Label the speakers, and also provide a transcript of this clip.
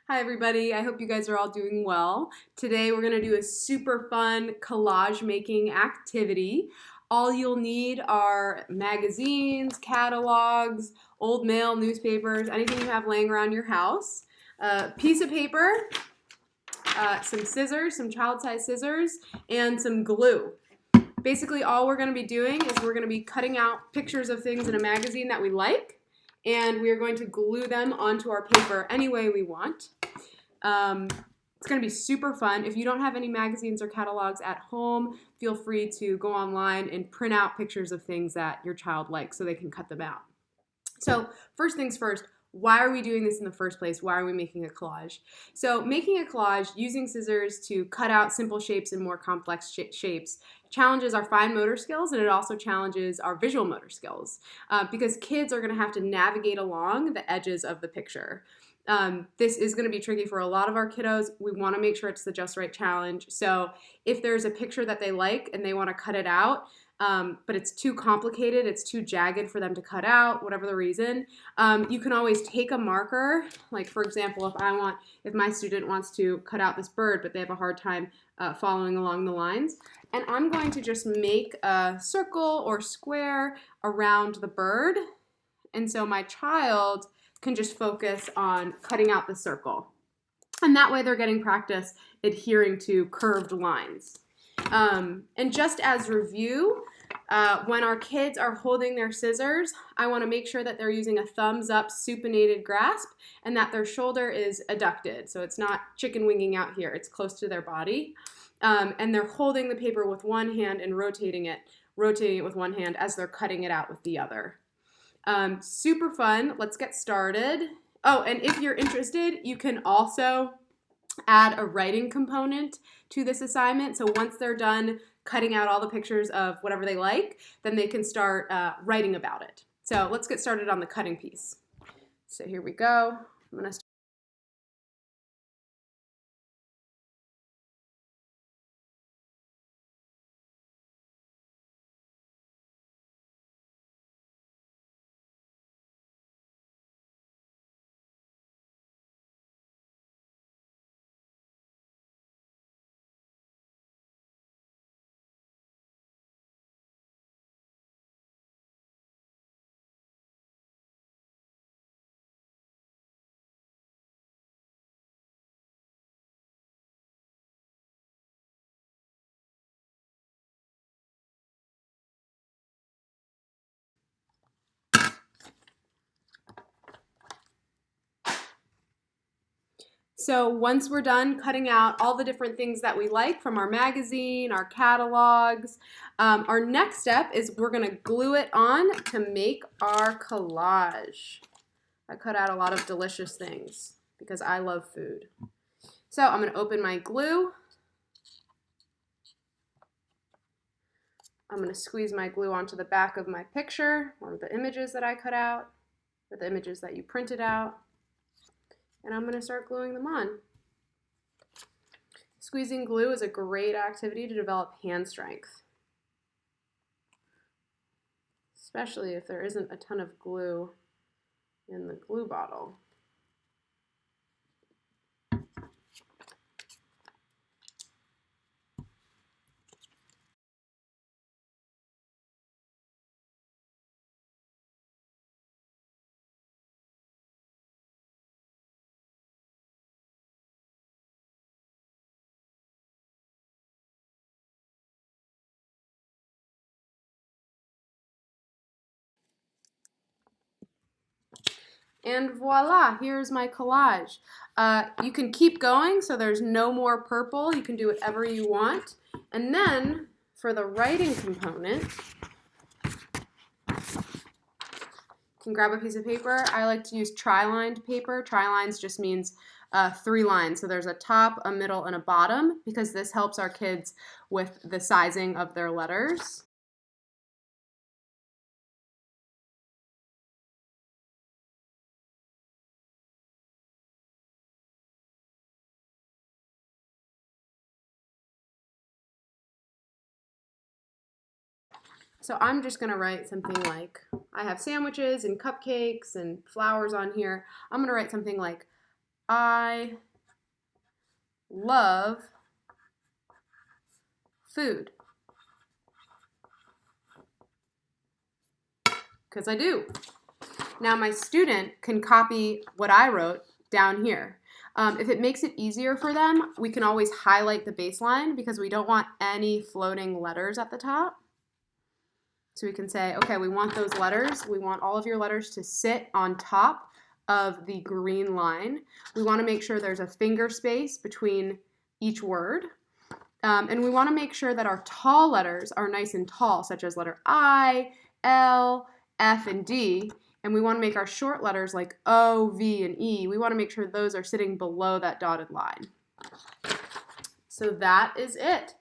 Speaker 1: Hi everybody, I hope you guys are all doing well. Today we're going to do a super fun collage making activity. All you'll need are magazines, catalogs, old mail, newspapers, anything you have laying around your house, a piece of paper, some scissors, some child-size scissors, and some glue. Basically all we're going to be doing is we're going to be cutting out pictures of things in a magazine that we like, and we are going to glue them onto our paper any way we want. It's going to be super fun. If you don't have any magazines or catalogs at home, feel free to go online and print out pictures of things that your child likes so they can cut them out. So first things first, why are we doing this in the first place? Why are we making a collage? So making a collage using scissors to cut out simple shapes and more complex shapes challenges our fine motor skills, and it also challenges our visual motor skills because kids are going to have to navigate along the edges of the picture. This is going to be tricky for a lot of our kiddos. We want to make sure it's the just right challenge. So if there's a picture that they like and they want to cut it out, but it's too complicated, it's too jagged for them to cut out, whatever the reason, you can always take a marker. Like for example, if my student wants to cut out this bird, but they have a hard time following along the lines, and I'm going to just make a circle or square around the bird, and so my child can just focus on cutting out the circle. And that way they're getting practice adhering to curved lines. And just as review, when our kids are holding their scissors, I want to make sure that they're using a thumbs up supinated grasp and that their shoulder is adducted. So it's not chicken winging out here, it's close to their body. And they're holding the paper with one hand and rotating it with one hand as they're cutting it out with the other. Super fun. Let's get started. Oh, and if you're interested, you can also add a writing component to this assignment. So once they're done cutting out all the pictures of whatever they like, then they can start writing about it. So let's get started on the cutting piece. So here we go. I'm going to So once we're done cutting out all the different things that we like from our magazine, our catalogs, our next step is we're going to glue it on to make our collage. I cut out a lot of delicious things because I love food. So I'm going to open my glue. I'm going to squeeze my glue onto the back of my picture or the images that I cut out or the images that you printed out. And I'm going to start gluing them on. Squeezing glue is a great activity to develop hand strength, especially if there isn't a ton of glue in the glue bottle. And voila, here's my collage. You can keep going so there's no more purple. You can do whatever you want. And then for the writing component, you can grab a piece of paper. I like to use tri-lined paper. Tri-lines just means 3 lines. So there's a top, a middle, and a bottom because this helps our kids with the sizing of their letters. So I'm just going to write something like, I have sandwiches and cupcakes and flowers on here. I'm going to write something like, I love food. Because I do. Now my student can copy what I wrote down here. If it makes it easier for them, we can always highlight the baseline because we don't want any floating letters at the top. So we can say, okay, we want those letters. We want all of your letters to sit on top of the green line. We want to make sure there's a finger space between each word. And we want to make sure that our tall letters are nice and tall, such as letter I, L, F, and D. And we want to make our short letters like O, V, and E. We want to make sure those are sitting below that dotted line. So that is it.